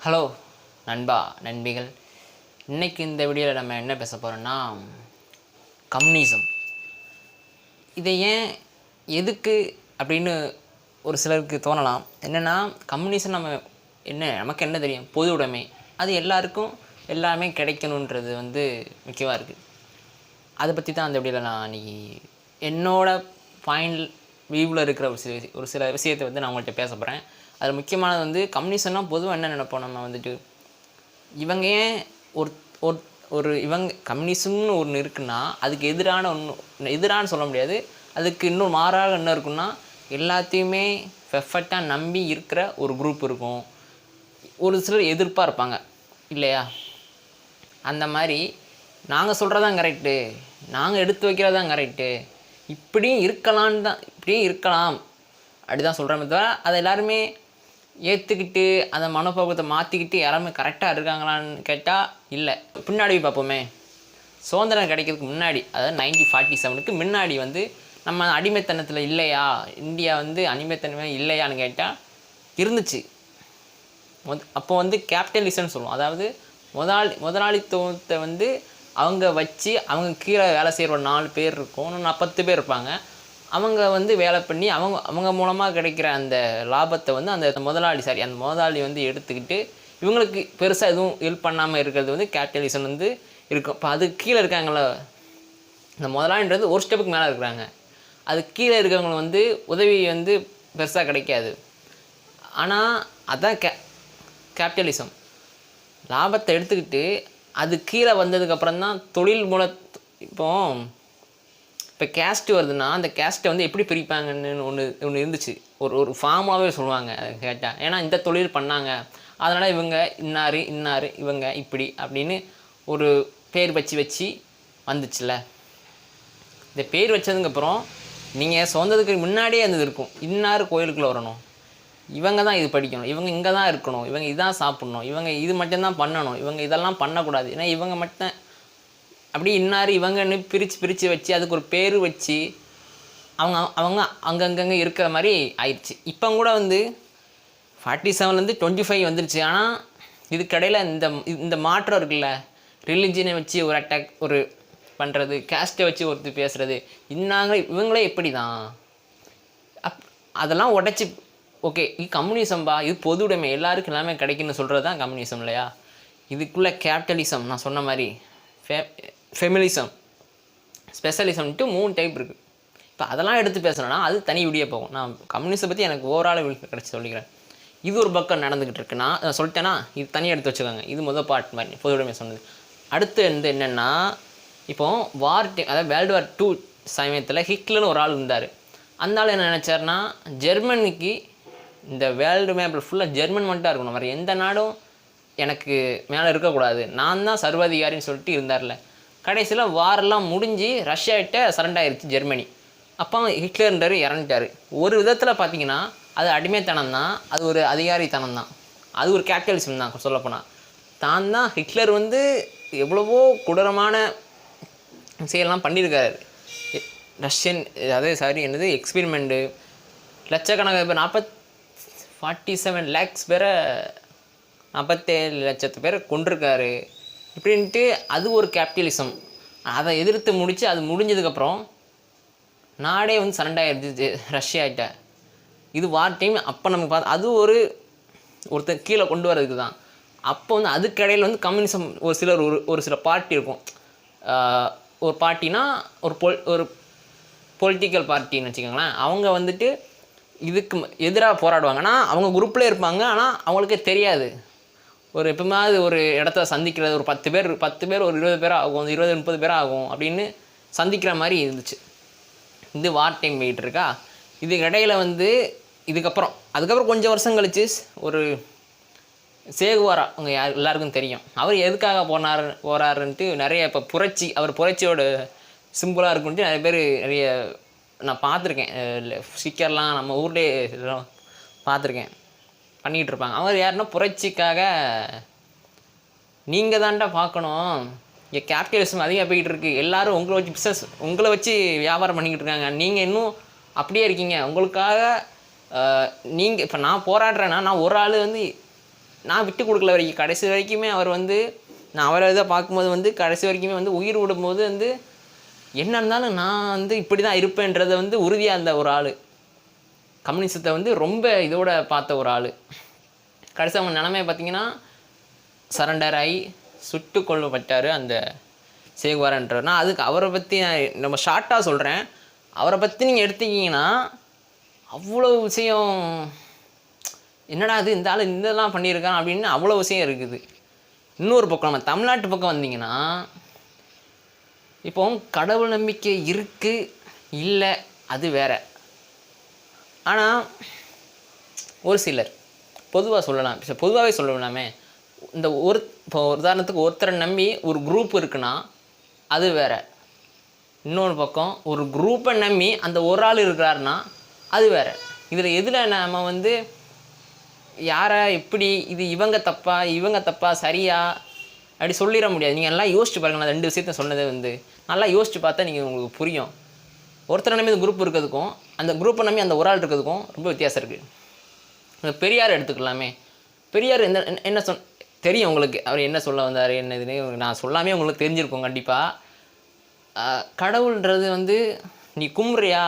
Hello நண்பா நண்பிகள். இன்றைக்கி இந்த வீடியோவில் நம்ம என்ன பேச போகிறோன்னா கம்யூனிசம். இதை ஏன் எதுக்கு அப்படின்னு ஒரு சிலருக்கு தோணலாம். என்னென்னா கம்யூனிசம் நமக்கு என்ன தெரியும், பொது உடைமை, அது எல்லாருக்கும் எல்லாமே கிடைக்கணுன்றது முக்கியமாக இருக்குது. அதை பற்றி தான் அந்த வீடியோவில் நான் இன்றைக்கி என்னோடய பாயிண்ட் வியூவில் இருக்கிற ஒரு சில விஷயத்தை நான் உங்கள்கிட்ட பேச போகிறேன். அதில் முக்கியமானது கம்யூனிசம்னால் பொதுவாக என்ன நினைப்போம், நம்ம இவங்க ஏன் இவங்க கம்யூனிசம்னு ஒன்று இருக்குன்னா அதுக்கு எதிரான சொல்ல முடியாது. அதுக்கு இன்னும் மாறாக என்ன இருக்குன்னா, எல்லாத்தையுமே பெர்ஃபெக்டாக நம்பி இருக்கிற ஒரு குரூப் இருக்கும். ஒரு சிலர் எதிர்ப்பாக இருப்பாங்க இல்லையா? அந்த மாதிரி நாங்கள் சொல்கிறதான் கரெக்டு, நாங்கள் எடுத்து வைக்கிறது தான் கரெக்டு, இப்படியும் இருக்கலாம் அப்படி தான் சொல்கிறோமே தவிர அதை எல்லாருமே ஏற்றுக்கிட்டு அந்த மனோபாவத்தை மாற்றிக்கிட்டு யாராமே கரெக்டாக இருக்காங்களான்னு கேட்டால் இல்லை. பின்னாடி பார்ப்போமே, சுதந்திரம் கிடைக்கிறதுக்கு முன்னாடி, அதாவது 1947க்கு முன்னாடி நம்ம அடிமைத்தனத்தில் இல்லையா, இந்தியா அடிமைத்தனமே இல்லையான்னு கேட்டால் இருந்துச்சு. அப்போ கேபிட்டலிசம்னு சொல்லுவோம். அதாவது முதலாளித்துவத்தை அவங்க வச்சு அவங்க கீழே வேலை செய்கிற ஒரு 4 பேர் இருக்கும், 10 பேர் இருப்பாங்க. அவங்க வேலை பண்ணி அவங்க மூலமாக கிடைக்கிற அந்த லாபத்தை அந்த முதலாளி எடுத்துக்கிட்டு இவங்களுக்கு பெருசாக எதுவும் ஹெல்ப் பண்ணாமல் இருக்கிறது கேபிட்டலிசம் இருக்கும். இப்போ அது கீழே இருக்காங்கள, இந்த முதலாளின்றது ஒரு ஸ்டெப்புக்கு மேலே இருக்கிறாங்க. அது கீழே இருக்கிறவங்க உதவி பெருசாக கிடைக்காது. ஆனால் அதுதான் கேபிட்டலிசம். லாபத்தை எடுத்துக்கிட்டு அது கீழே வந்ததுக்கப்புறம் தான் தொழில் இப்போ கேஸ்ட்டு வருதுன்னா அந்த கேஸ்ட்டை எப்படி பிரிப்பாங்கன்னு ஒன்று இருந்துச்சு. ஒரு ஃபார்மாகவே சொல்லுவாங்க அதை கேட்டால். ஏன்னா இந்த தொழில் பண்ணாங்க, அதனால் இவங்க இன்னார் இவங்க இப்படி அப்படின்னு ஒரு பேர் வச்சு வந்துச்சுல்ல. இந்த பேர் வச்சதுக்கப்புறம் நீங்கள் சொந்ததுக்கு முன்னாடியே அந்த இருக்கும், இன்னார் கோயிலுக்குள்ளே வரணும், இவங்க தான் இது படிக்கணும், இவங்க இங்கே தான் இருக்கணும், இவங்க இதான் சாப்பிட்ணும், இவங்க இது மட்டும்தான் பண்ணணும், இவங்க இதெல்லாம் பண்ணக்கூடாது, ஏன்னா இவங்க மட்டும் அப்படி இன்னார் இவங்கன்னு பிரித்து வச்சு அதுக்கு ஒரு பேர் வச்சு அவங்க அங்கங்கே இருக்கிற மாதிரி ஆயிடுச்சு. இப்போ கூட 47 25 வந்துருச்சு. ஆனால் இதுக்கடையில் இந்த மாற்றம் இருக்குல்ல, ரிலிஜனை வச்சு ஒரு அட்டாக் ஒரு பண்ணுறது, கேஸ்ட்டை வச்சு ஒருத்தர் பேசுகிறது, இவங்களே எப்படி தான் அதெல்லாம் உடச்சி ஓகே இது கம்யூனிசம்பா, இது பொது உடைமை, எல்லாருக்கும் எல்லாமே கிடைக்குன்னு சொல்கிறது தான் கம்யூனிசம் இல்லையா? இதுக்குள்ளே கேபிட்டலிசம் நான் சொன்ன மாதிரி ஃபெமினிசம், ஸ்பெஷலிசம்ன்ட்டு 3 டைப் இருக்குது. இப்போ அதெல்லாம் எடுத்து பேசணுன்னா அது தனி வீடியோ போகும். நான் கம்யூனிஸ்ட்டை பற்றி எனக்கு ஓவரால் கிடச்சி சொல்லிக்கிறேன். இது ஒரு பக்கம் நடந்துக்கிட்டு இருக்குன்னா சொல்லிட்டேன்னா இது தனியாக எடுத்து வச்சுக்கோங்க. இது முதல் பார்ட் மாதிரி பொது உடைமை சொன்னது. அடுத்து என்னென்னா, இப்போது அதாவது வேர்ல்டு வார் 2 சமயத்தில் ஹிட்லர்னு ஒரு ஆள் இருந்தார். அந்த ஆள் என்ன நினச்சார்னா, ஜெர்மனிக்கு இந்த வேர்ல்டு மேப்பில் ஃபுல்லாக ஜெர்மன் மட்டும் இருக்கணும், வேறு எந்த நாடும் எனக்கு மேலே இருக்கக்கூடாது, நான் தான் சர்வாதிகாரின்னு சொல்லிட்டு இருந்தார்ல. கடைசியில் வாரெல்லாம் முடிஞ்சு ரஷ்யாகிட்ட சரண்டர் ஆயிடுச்சு ஜெர்மனி. அப்போ ஹிட்லர்ன்றார் இறந்துட்டார். ஒரு விதத்தில் பார்த்தீங்கன்னா அது அடிமைத்தனம் தான், அது ஒரு அதிகாரித்தனம் தான், அது ஒரு கேபிட்டலிசம் தான் சொல்லப்போனால். தான் ஹிட்லர் எவ்வளவோ கொடூரமான செயலாம் பண்ணியிருக்காரு. ரஷ்யன் என்னது எக்ஸ்பெரிமெண்ட்டு, லட்சக்கணக்கான 47 lakhs பேரை 47 லட்சத்து பேரை கொண்டிருக்காரு இப்படின்ட்டு. அது ஒரு கேபிட்டலிசம். அதை எதிர்த்து அது முடிஞ்சதுக்கப்புறம் நாடே சரண்டர் ஆகிடுச்சு ரஷ்யாகிட்ட. இது வார் டைம். அப்போ நமக்கு அது ஒருத்தர் கீழே கொண்டு வரதுக்கு தான். அப்போ அதுக்கடையில் கம்யூனிசம் ஒரு சில பார்ட்டி இருக்கும். ஒரு பார்ட்டினா ஒரு பொலிட்டிக்கல் பார்ட்டின்னு வச்சுக்கோங்களேன். அவங்க இதுக்கு எதிராக போராடுவாங்க. ஆனால் அவங்க குரூப்லேயே இருப்பாங்க, ஆனால் அவங்களுக்கே தெரியாது. எப்போமாவது ஒரு இடத்த சந்திக்கிறது, ஒரு 10 பேர் ஒரு 20 பேர் ஆகும், 20-30 பேர் ஆகும் அப்படின்னு சந்திக்கிற மாதிரி இருந்துச்சு. இது வார் டைம் போயிட்டு இருக்கா. இதுக்கு இடையில் அதுக்கப்புறம் கொஞ்சம் வருஷம் கழிச்சு ஒரு சேகுவாரா அவங்க எல்லாருக்கும் தெரியும். அவர் எதுக்காக போகிறாருன்ட்டு நிறைய இப்போ அவர் புரட்சியோட சிம்பிளாக இருக்குன்ட்டு நிறைய நான் பார்த்துருக்கேன். ஸ்டிக்கர்லாம் நம்ம ஊர்லேயே பார்த்துருக்கேன் பண்ணிக்கிட்டு இருப்பாங்க. அவர் யாருன்னா புரட்சிக்காக நீங்கள் தான்டா பார்க்கணும், இங்கே கேபிட்டலிசம் அதிகம் போய்கிட்டு இருக்குது, எல்லோரும் உங்களை வச்சு வியாபாரம் பண்ணிக்கிட்டு இருக்காங்க, நீங்கள் இன்னும் அப்படியே இருக்கீங்க, உங்களுக்காக நீங்கள் இப்போ நான் போராடுறேன்னா நான் ஒரு ஆள் நான் விட்டு கொடுக்கல வரைக்கும் கடைசி வரைக்குமே அவர் வந்து நான் அவரை இதை பார்க்கும்போது வந்து கடைசி வரைக்குமே வந்து உயிர் விடும்போது வந்து என்ன இருந்தாலும் நான் வந்து இப்படி தான் இருப்பேன்றதை வந்து உறுதியாக இருந்த ஒரு ஆள். கம்யூனிசத்தை வந்து ரொம்ப இதோட பார்த்த ஒரு ஆள். கடைசி அவங்க நிலைமையை பார்த்தீங்கன்னா சரண்டர் ஆகி சுட்டு கொல்லப்பட்டார் அந்த சேகுவாரான்றவர். நான் அதுக்கு அவரை பற்றி நம்ம ஷார்ட்டாக சொல்கிறேன். அவரை பற்றி நீங்கள் எடுத்துக்கிங்கன்னா அவ்வளோ விஷயம், என்னடா அது இந்த ஆள் இதெல்லாம் பண்ணியிருக்கான் அப்படின்னு அவ்வளோ விஷயம் இருக்குது. இன்னொரு பக்கம் நம்ம தமிழ்நாட்டு பக்கம் வந்தீங்கன்னா இப்போ கடவுள் நம்பிக்கை இருக்குது இல்லை அது வேற. ஆனால் ஒரு சிலர் பொதுவாக சொல்லலாம், பொதுவாகவே சொல்லலாமே, இந்த இப்போ உதாரணத்துக்கு ஒருத்தரை நம்பி ஒரு குரூப் இருக்குன்னா அது வேற. இன்னொரு பக்கம் ஒரு குரூப்பை நம்பி அந்த ஒரு ஆள் இருக்கிறாருன்னா அது வேற. இதில் எதில் நம்ம வந்து யாரை எப்படி இது இவங்க தப்பா சரியா அப்படி சொல்லிட முடியாது. நீங்கள் எல்லாம் யோசிச்சு பாருங்கள். நான் 2 விஷயத்த சொன்னதை வந்து நல்லா யோசிச்சு பார்த்தா நீங்கள் உங்களுக்கு புரியும். ஒருத்தரை நம்பி இந்த குரூப் இருக்கிறதுக்கும் அந்த குரூப்பை நம்பி அந்த ஒரு ஆள் இருக்கிறதுக்கும் ரொம்ப வித்தியாசம் இருக்குது. இந்த பெரியார் எடுத்துக்கலாமே. பெரியார் என்ன தெரியும் உங்களுக்கு அவர் என்ன சொல்ல வந்தார் என்ன இதுன்னு நான் சொல்லாமே உங்களுக்கு தெரிஞ்சிருக்கும் கண்டிப்பாக. கடவுள்ன்றது வந்து நீ கும்பிட்றியா,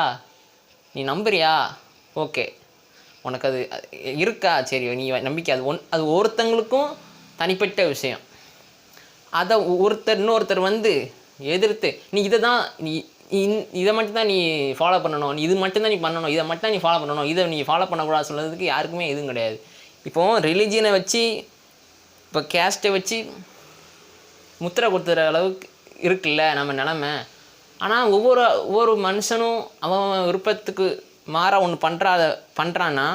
நீ நம்புறியா, ஓகே உனக்கு அது இருக்கா, சரி நீ நம்பிக்கை அது ஒருத்தங்களுக்கும் தனிப்பட்ட விஷயம். அதை இன்னொருத்தர் வந்து எதிர்த்து நீ இதை தான் நீ இதை மட்டும்தான் நீ ஃபாலோ பண்ணணும், நீ இது மட்டும்தான் நீ பண்ணணும், இதை மட்டும் நீ ஃபாலோ பண்ணணும், இதை நீ ஃபாலோ பண்ணக்கூடாது சொல்கிறதுக்கு யாருக்குமே எதுவும் கிடையாது. இப்போது ரிலீஜியனை வச்சு இப்போ கேஸ்ட்டை வச்சு முத்திரை கொடுத்துற அளவுக்கு இருக்குல்ல நம்ம நிலமை. ஆனால் ஒவ்வொரு மனுஷனும் அவன் விருப்பத்துக்கு மாற ஒன்று பண்ணுறான்னா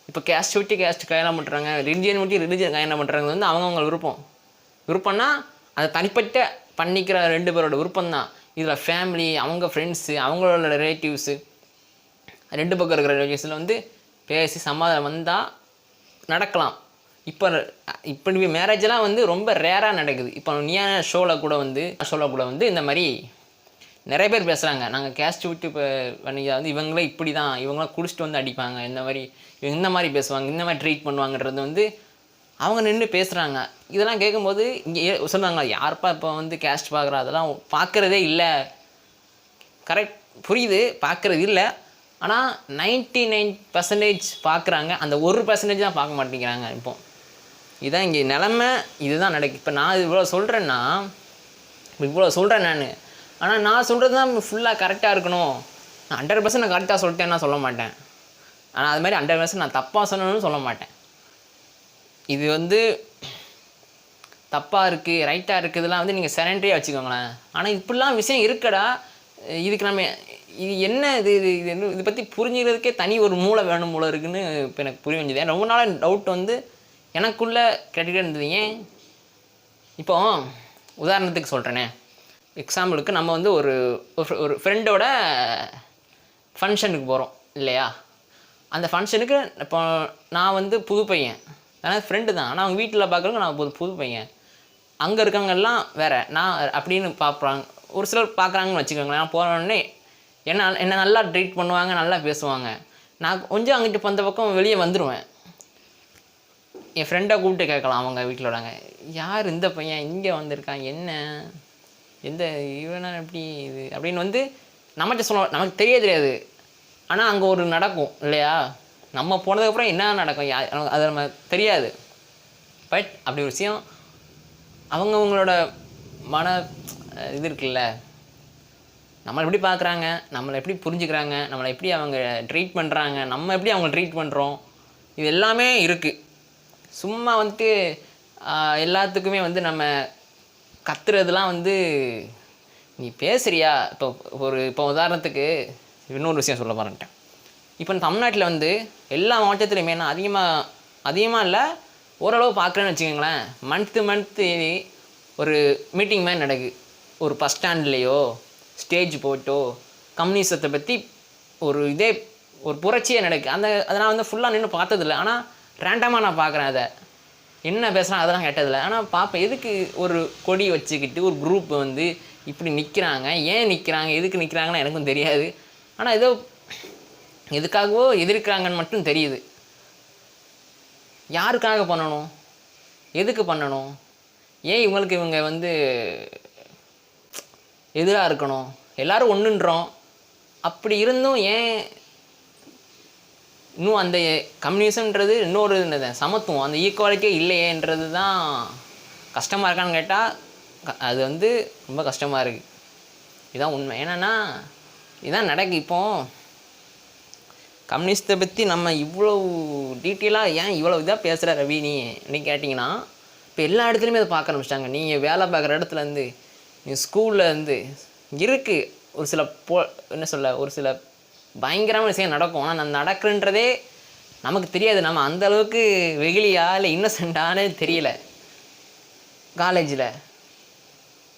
இப்போ கேஸ்ட் விட்டு கேஸ்ட் கல்யாணம் பண்ணுறாங்க, ரிலிஜியன் விட்டு ரிலிஜியன் கல்யாணம் பண்ணுறாங்க வந்து அவங்கவுங்க விருப்பம்னா அதை தனிப்பட்ட பண்ணிக்கிற 2 பேரோட விருப்பம்தான். இதில் ஃபேமிலி, அவங்க ஃப்ரெண்ட்ஸு, அவங்களோட ரிலேட்டிவ்ஸு, 2 பக்கம் இருக்கிற ரிலேட்டிவ்ஸில் வந்து பேசி சமாதானம் வந்தால் நடக்கலாம். இப்படி மேரேஜெலாம் வந்து ரொம்ப ரேராக நடக்குது. இப்போ நீயான ஷோவில் கூட வந்து இந்த மாதிரி நிறைய பேர் பேசுகிறாங்க, நாங்கள் கேஸ்ட் விட்டு இப்போ பண்ணிக்க வந்து இவங்களே இப்படி தான், இவங்களாம் குடிச்சிட்டு வந்து அடிப்பாங்க, இந்த மாதிரி பேசுவாங்க, இந்த மாதிரி ட்ரீட் பண்ணுவாங்கன்றது வந்து அவங்க நின்று பேசுகிறாங்க. இதெல்லாம் கேட்கும்போது இங்கே சொல்லுவாங்க, யாருப்பா இப்போ வந்து கேஸ்ட் பார்க்குறா, அதெல்லாம் பார்க்குறதே இல்லை. கரெக்ட், புரியுது, பார்க்குறது இல்லை. ஆனால் 99% பார்க்குறாங்க, அந்த 1% தான் பார்க்க மாட்டேங்கிறாங்க. இப்போ இதுதான் இங்கே நிலமை, இதுதான் நடக்குது. இப்போ நான் இவ்வளோ சொல்கிறேன் நான், ஆனால் நான் சொல்கிறது தான் ஃபுல்லாக கரெக்டாக இருக்கணும். நான் 100% நான் கரெக்டாக சொல்லிட்டேன்னு நான் சொல்ல மாட்டேன். ஆனால் அது மாதிரி 100% நான் தப்பாக சொன்னேன்னு சொல்ல மாட்டேன். இது வந்து தப்பாக இருக்குது ரைட்டாக இருக்குதுலாம் வந்து நீங்கள் சரண்டரியாக வச்சுக்கோங்களேன். ஆனால் இப்படிலாம் விஷயம் இருக்கடா, இதுக்கு நம்ம இது என்ன இதை பற்றி புரிஞ்சுக்கிறதுக்கே தனி ஒரு மூளை வேணும் போல இருக்குதுன்னு இப்போ எனக்கு புரிய வேண்டியது. ரொம்ப நாளாக டவுட் வந்து எனக்குள்ளே கேட்டுக்கிட்டே இருந்தது. ஏன் இப்போ உதாரணத்துக்கு சொல்கிறேனே, எக்ஸாம்பிளுக்கு நம்ம வந்து ஒரு ஃப்ரெண்டோட ஃபங்க்ஷனுக்கு போகிறோம் இல்லையா. அந்த ஃபங்க்ஷனுக்கு இப்போ நான் வந்து புது பையன், ஆனால் ஃப்ரெண்டு தான், ஆனால் அவங்க வீட்டில் பார்க்குறவங்க நான் புது பையன், அங்கே இருக்கவங்கெல்லாம் வேறு நான் அப்படின்னு பார்க்குறாங்க. ஒரு சிலர் பார்க்குறாங்கன்னு வச்சுக்கோங்களேன். நான் போனோடனே என்ன நல்லா ட்ரீட் பண்ணுவாங்க, நல்லா பேசுவாங்க. நான் கொஞ்சம் அங்கிட்டு அந்த பக்கம் வெளியே வந்துடுவேன். என் ஃப்ரெண்டை கூப்பிட்டு கேட்கலாம், அவங்க வீட்டிலோடாங்க, யார் இந்த பையன் இங்கே வந்திருக்கான், என்ன எந்த இவனா எப்படி இது அப்படின்னு வந்து நம்மகிட்ட சொல்ல நமக்கு தெரியாது. ஆனால் அங்கே ஒரு நடக்கும் இல்லையா, நம்ம போனதுக்கப்புறம் என்ன நடக்கும் அது நம்ம தெரியாது. பட் அப்படி ஒரு விஷயம் அவங்கவுங்களோட மன இது இருக்குல்ல, நம்மளை எப்படி பார்க்குறாங்க, நம்மளை எப்படி புரிஞ்சுக்கிறாங்க, நம்மளை எப்படி அவங்க ட்ரீட் பண்ணுறாங்க, நம்ம எப்படி அவங்கள ட்ரீட் பண்ணுறோம், இது எல்லாமே இருக்குது. சும்மா வந்துட்டு எல்லாத்துக்குமே வந்து நம்ம கத்துறதுலாம் வந்து நீ பேசுகிறியா. இப்போ உதாரணத்துக்கு இன்னொரு விஷயம் சொல்ல மறந்துட்டேன். இப்போ தமிழ்நாட்டில் வந்து எல்லா மாவட்டத்துலையுமே நான் அதிகமாக இல்லை ஓரளவு பார்க்குறேன்னு வச்சுக்கோங்களேன். மந்த்து ஒரு மீட்டிங் மாதிரி நடக்குது. ஒரு பஸ் ஸ்டாண்ட்லேயோ ஸ்டேஜ் போட்டோ கம்யூனிசத்தை பற்றி ஒரு புரட்சியே நடக்குது. அதெல்லாம் வந்து ஃபுல்லாக நின்று பார்த்ததில்ல. ஆனால் ரேண்டமாக நான் பார்க்குறேன், அதை என்ன பேசுகிறாங்க அதெல்லாம் கேட்டதில்லை. ஆனால் பார்ப்பேன், எதுக்கு ஒரு கொடி வச்சுக்கிட்டு ஒரு குரூப் வந்து இப்படி நிற்கிறாங்க, ஏன் நிற்கிறாங்க, எதுக்கு நிற்கிறாங்கன்னு எனக்கும் தெரியாது. ஆனால் ஏதோ எதுக்காகவோ எதிர்க்கிறாங்கன்னு மட்டும் தெரியுது. யாருக்காக பண்ணணும், எதுக்கு பண்ணணும்? ஏன் இவங்க வந்து எதிராக இருக்கணும்? எல்லோரும் ஒன்றுன்றோம். அப்படி இருந்தும் ஏன் இன்னும் அந்த கம்யூனிசம்ன்றது இன்னொரு சமத்துவம் அந்த ஈக்குவாலிட்டியே இல்லையேன்றது தான் கஷ்டமாக இருக்கான்னு கேட்டால் அது வந்து ரொம்ப கஷ்டமாக இருக்குது. இதுதான் உண்மை. ஏன்னா இதுதான் நடக்கு. இப்போது கம்யூனிஸ்ட்டை பற்றி நம்ம இவ்வளோ டீட்டெயிலாக ஏன் இவ்வளோ இதாக பேசுகிற ரவி நீ கேட்டிங்கன்னா, இப்போ எல்லா இடத்துலையுமே அதை பார்க்க ஆரம்பிச்சிட்டாங்க. நீங்கள் வேலை பார்க்குற இடத்துலேருந்து, நீ ஸ்கூல்லேருந்து இருக்குது ஒரு சில என்ன சொல்ல, ஒரு சில பயங்கரமான விஷயம் நடக்கும். ஆனால் நான் நடக்குன்றதே நமக்கு தெரியாது. நம்ம அந்தளவுக்கு வெகுளியா இல்லை இன்னசென்ட்டானே தெரியல. காலேஜில்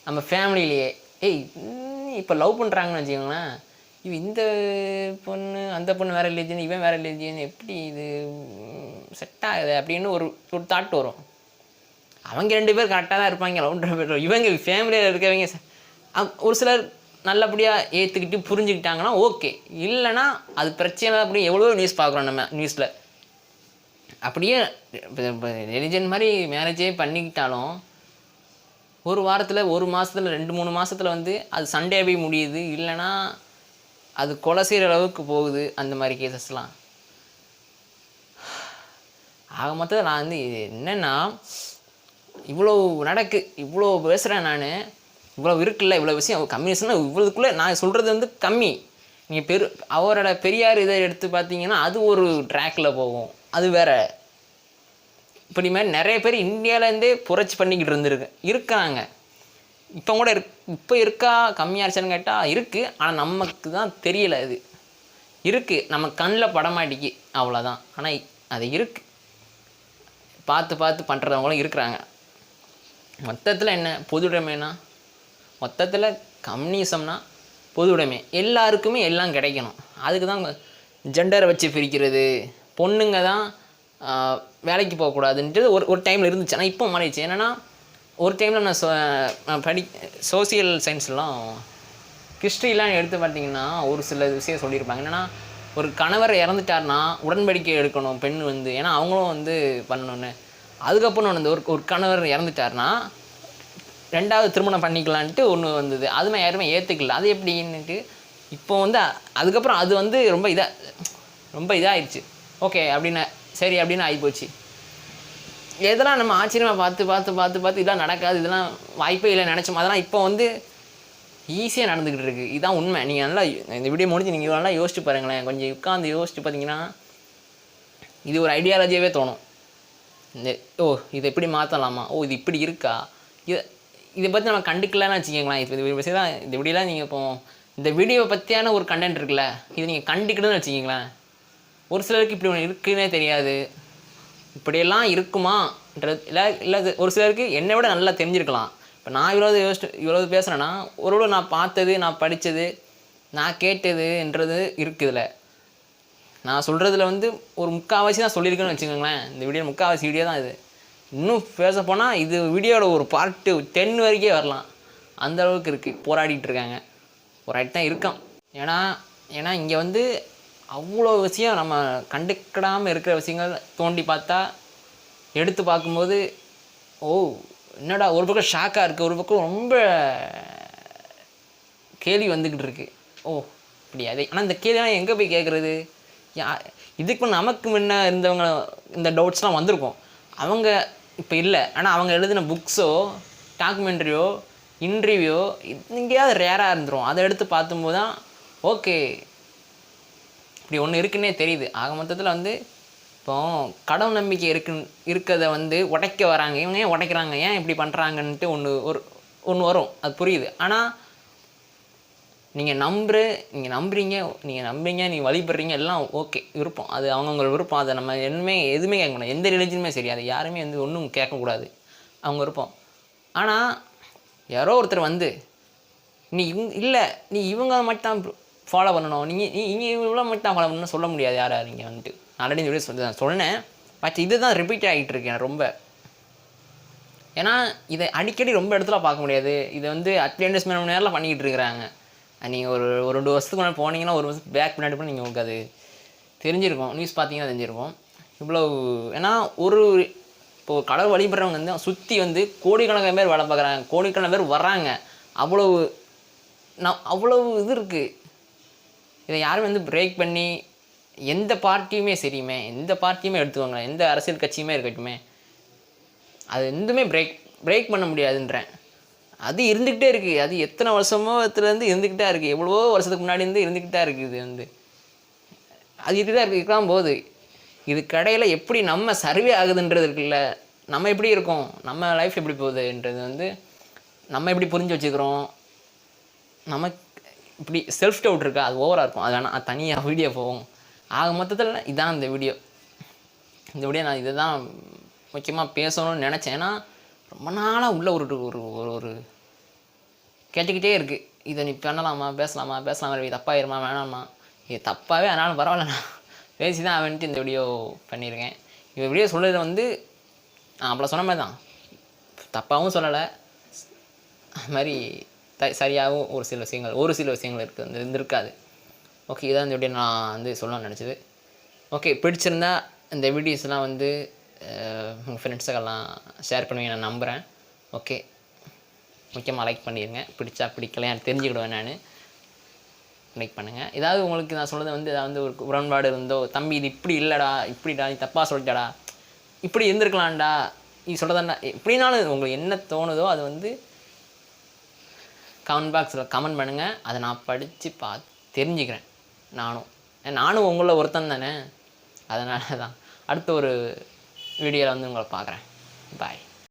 நம்ம ஃபேமிலியிலேயே இப்போ லவ் பண்ணுறாங்கன்னு வச்சுக்கோங்களேன், இந்த பொண்ணு அந்த பொண்ணு வேறு ரிலீஜியன், இவன் வேறு ரிலீஜியன், எப்படி இது செட் ஆகுது அப்படின்னு ஒரு தாட் வரும். அவங்க 2 பேர் கரெக்டாக தான் இருப்பாங்க, லவ்ன்ற பேர். இவங்க ஃபேமிலியில் இருக்கவங்க ஒரு சிலர் நல்லபடியாக ஏற்றுக்கிட்டு புரிஞ்சுக்கிட்டாங்கன்னா ஓகே, இல்லைன்னா அது பிரச்சனை. அப்படியே எவ்வளோ நியூஸ் பார்க்குறோம் நம்ம நியூஸில். அப்படியே இப்போ ரிலிஜன் மாதிரி மேரேஜே பண்ணிக்கிட்டாலும் ஒரு வாரத்தில், ஒரு மாதத்தில், 2-3 மாதத்தில் வந்து அது சண்டே போய் முடியுது, இல்லைன்னா அது கொலை செய்கிற அளவுக்கு போகுது. அந்த மாதிரி கேசஸ்லாம் ஆக மொத்தத்தில் நான் வந்து என்னென்னா, இவ்வளோ நடக்கு, இவ்வளோ பேசுகிறேன் நான், இவ்வளோ இருக்குல்ல, இவ்வளோ விஷயம் கம்யூனிஸ்ட்னா இவ்வளோதுக்குள்ளே நான் சொல்கிறது வந்து கம்மி. நீங்கள் அவரோட பெரியார் இதை எடுத்து பார்த்தீங்கன்னா அது ஒரு ட்ராக்கில் போகும், அது வேறு. இப்படி மாதிரி நிறைய பேர் இந்தியாவிலேருந்தே புரட்சி பண்ணிக்கிட்டு இருக்காங்க. இப்போ கூட இப்போ இருக்கா கம்மியாகிடுச்சான்னு கேட்டால் இருக்குது. ஆனால் நமக்கு தான் தெரியலை. இது இருக்குது, நம்ம கண்ணில் படமாட்டிக்கு, அவ்வளோதான். ஆனால் அது இருக்குது, பார்த்து பார்த்து பண்ணுறவங்களும் இருக்கிறாங்க. மொத்தத்தில் என்ன பொதுவுடைமைனா, மொத்தத்தில் கம்யூனிசம்னா பொதுவுடைமை, எல்லாருக்குமே எல்லாம் கிடைக்கணும். அதுக்கு தான் ஜெண்டரை வச்சு பிரிக்கிறது, பொண்ணுங்க தான் வேலைக்கு போகக்கூடாதுன்றது ஒரு டைமில் இருந்துச்சு. ஆனால் இப்போ மாறிடுச்சு. என்னென்னா ஒரு டைமில் நான் சோசியல் சயின்ஸ்லாம் ஹிஸ்ட்ரிலாம் எடுத்து பார்த்தீங்கன்னா ஒரு சில விஷயம் சொல்லியிருப்பாங்க. என்னென்னா ஒரு கணவர் இறந்துட்டார்னா உடன்படிக்கை எடுக்கணும் பெண் வந்து, ஏன்னா அவங்களும் வந்து பண்ணணுன்னு. அதுக்கப்புறம் வந்து ஒரு கணவர் இறந்துட்டார்னா 2வது திருமணம் பண்ணிக்கலான்ட்டு ஒன்று வந்தது. அதுமே யாருமே ஏற்றுக்கல. அது எப்படின்னுட்டு இப்போ வந்து அதுக்கப்புறம் அது வந்து ரொம்ப இதாகிடுச்சு. ஓகே அப்படின்னு சரி அப்படின்னு ஆகிப்போச்சு. எதெல்லாம் நம்ம ஆச்சரியமாக பார்த்து இதெல்லாம் நடக்காது, இதெல்லாம் வாய்ப்பே இல்லை நினச்சோம், அதெல்லாம் இப்போ வந்து ஈஸியாக நடந்துக்கிட்டு இருக்குது. இதுதான் உண்மை. நீங்கள் நல்லா இந்த வீடியோ முடிஞ்சு நீங்கள் நல்லா யோசிச்சு பாருங்களேன். கொஞ்சம் உட்காந்து யோசிச்சு பார்த்தீங்கன்னா இது ஒரு ஐடியாலஜியாகவே தோணும். இதை எப்படி மாற்றலாமா, இது இப்படி இருக்கா, இதை பற்றி நம்ம கண்டுக்கலன்னு வச்சுக்கோங்களேன். இப்போ இந்த விஷயம் தான், இந்த வீடியோலாம் நீங்கள் இப்போ இந்த வீடியோவை பற்றியான ஒரு கண்டென்ட் இருக்குல்ல, இது நீங்கள் கண்டுக்கிட்டுன்னு வச்சுக்கிங்களேன். ஒரு சிலருக்கு இப்படி ஒன்று இருக்குன்னே தெரியாது, இப்படியெல்லாம் இருக்குமான்றது இல்லை ஒரு சிலருக்கு என்னை விட நல்லா தெரிஞ்சிருக்கலாம். இப்போ நான் இவ்வளோ பேசுகிறேன்னா ஒரு நான் பார்த்தது, நான் படித்தது, நான் கேட்டதுன்றது இருக்குதுல. நான் சொல்கிறதுல வந்து ஒரு 3/4 தான் சொல்லியிருக்கேன்னு வச்சுக்கோங்களேன். இந்த வீடியோ 3/4 வீடியோ தான் இது. இன்னும் பேச போனால் இது வீடியோட ஒரு பார்ட்டு 10 வரைக்கே வரலாம். அந்தளவுக்கு இருக்குது, போராடிட்டு இருக்காங்க, போராடிட்டு தான் இருக்கான். ஏன்னா இங்கே வந்து அவ்வளோ விஷயம் நம்ம கண்டுக்கிடாமல் இருக்கிற விஷயங்கள் தோண்டி பார்த்தா, எடுத்து பார்க்கும்போது என்னடா ஒரு பக்கம் ஷாக்காக இருக்குது, ஒரு பக்கம் ரொம்ப கேள்வி வந்துக்கிட்டு இருக்குது. இப்படி அதே. ஆனால் இந்த கேள்வியெல்லாம் எங்கே போய் கேட்குறது? இதுக்கு நமக்கு முன்ன இருந்தவங்க இந்த டவுட்ஸ்லாம் வந்திருக்கும். அவங்க இப்போ இல்லை. ஆனால் அவங்க எழுதின புக்ஸோ டாக்குமெண்ட்ரியோ இன்டர்வியூ எங்கேயாவது ரேராக இருந்துடும். அதை எடுத்து பார்க்கும்போது தான் ஓகே இப்படி ஒன்று இருக்குன்னே தெரியுது. ஆக மொத்தத்தில் வந்து இப்போ கடவுள் நம்பிக்கை இருக்கிறத வந்து உடைக்க வராங்க. இவங்க ஏன் உடைக்கிறாங்க, ஏன் இப்படி பண்ணுறாங்கன்ட்டு ஒன்று வரும், அது புரியுது. ஆனால் நீங்கள் நம்புறீங்க, நீங்கள் வழிபடுறீங்க, எல்லாம் ஓகே, விருப்பம், அது அவங்கவுங்க விருப்பம். அதை நம்ம எதுவுமே கேட்கக்கூடாது. எந்த ரிலிஜனுமே சரி, அது யாருமே வந்து ஒன்றும் கேட்கக்கூடாது, அவங்க விருப்பம். ஆனால் யாரோ ஒருத்தர் வந்து நீ இவங்க மட்டும் ஃபாலோ பண்ணணும், நீங்கள் இவ்வளோ மட்டும் ஃபாலோ பண்ணணும்னு சொல்ல முடியாது. யாராக நீங்கள் வந்துட்டு ஆல்ரெடி இந்த வீடியோ சொன்னேன். பட் இது தான் ரிப்பீட் ஆகிட்டு இருக்கேன் ரொம்ப. ஏன்னா இதை அடிக்கடி ரொம்ப இடத்துல பார்க்க முடியாது. இதை வந்து அட்லீஸ்ட் மணி நேரம் பண்ணிக்கிட்டு இருக்கிறாங்க. நீங்கள் ஒரு 2 வருஷத்துக்கு முன்னாடி போனீங்கன்னா, 1 வருஷத்துக்கு பேக் பின்னாடி போனால் நீங்கள் உங்களுக்கு அது தெரிஞ்சிருக்கும், நியூஸ் பார்த்தீங்கன்னா தெரிஞ்சிருக்கும் இவ்வளோ. ஏன்னா ஒரு இப்போது கடவுள் வழிபடுறவங்க வந்து சுற்றி வந்து கோடிக்கணக்கான பேர் வேலை பார்க்குறாங்க, கோடிக்கணக்கான பேர் வர்றாங்க. அவ்வளவு அவ்வளவு இது இருக்குது. இதை யாரும் வந்து பிரேக் பண்ணி எந்த பார்ட்டியுமே சரியுமே, எந்த பார்ட்டியுமே எடுத்துக்கோங்களேன், எந்த அரசியல் கட்சியுமே இருக்கட்டுமே, அது எதுவுமே பிரேக் பண்ண முடியாதுன்றேன். அது இருந்துக்கிட்டே இருக்குது. அது எத்தனை வருஷமோத்துலேருந்து இருந்துக்கிட்டே இருக்குது. எவ்வளவோ வருஷத்துக்கு முன்னாடி இருந்து இருந்துக்கிட்டே இருக்குது. இது வந்து அது இருந்துகிட்டே இருக்கலாம் போது இது கடையில் எப்படி நம்ம சர்வே ஆகுதுன்றது இருக்குல்ல, நம்ம எப்படி இருக்கோம், நம்ம லைஃப் எப்படி போகுதுன்றது வந்து நம்ம எப்படி புரிஞ்சு வச்சுக்கிறோம், நமக்கு இப்படி செல்ஃப் டவுட் இருக்கா, அது ஓவராக இருக்கும். அது வேணால் தனியாக வீடியோ போகும். ஆக மொத்தத்தில் இதான் இந்த வீடியோ நான் இதை தான் முக்கியமாக பேசணும்னு நினச்சேன். ஏன்னா ரொம்ப நாளாக உள்ள ஒரு ஒரு ஒரு கேட்டுக்கிட்டே இருக்குது. இதை நீ பண்ணலாமா, பேசலாமா இது தப்பாயிருமா வேணாமா, இது தப்பாகவே ஆனாலும் பரவாயில்லண்ணா பேசி தான் அவன்ட்டு இந்த வீடியோ பண்ணியிருக்கேன். இந்த வீடியோ சொல்கிறது வந்து நான் அப்போ சொன்ன மாதிரி தான், தப்பாகவும் சொல்லலை, அது மாதிரி சரியாகவும் ஒரு சில விஷயங்கள் இருக்குது இருக்காது. ஓகே, இதான் இந்த வீடியோ நான் வந்து சொல்லணும்னு நினச்சது. ஓகே, பிடிச்சிருந்தா இந்த வீடியோஸ்லாம் வந்து உங்கள் ஃப்ரெண்ட்ஸுக்கெல்லாம் ஷேர் பண்ணுவீங்க நான் நம்புகிறேன். ஓகே, முக்கியமாக லைக் பண்ணிடுங்க. பிடிச்சா பிடிக்கல எனக்கு தெரிஞ்சுக்கிடுவேன் நான். லைக் பண்ணுங்கள். ஏதாவது உங்களுக்கு நான் சொல்கிறது வந்து ஏதாவது ஒரு உடன்பாடு இருந்தோ, தம்பி இது இப்படி இல்லைடா, இப்படிடா, நீ தப்பாக சொல்லிட்டடா, இப்படி இருந்திருக்கலாம்டா, நீ சொல்கிறதாண்டா, எப்படினாலும் உங்களுக்கு என்ன தோணுதோ அது வந்து கமெண்ட் பாக்ஸில் கமெண்ட் பண்ணுங்கள். அதை நான் படித்து தெரிஞ்சுக்கிறேன். நானும் உங்களில் ஒருத்தன் தானே, அதனால தான் அடுத்த ஒரு வீடியோவில் வந்து உங்களை பார்க்குறேன். பாய்.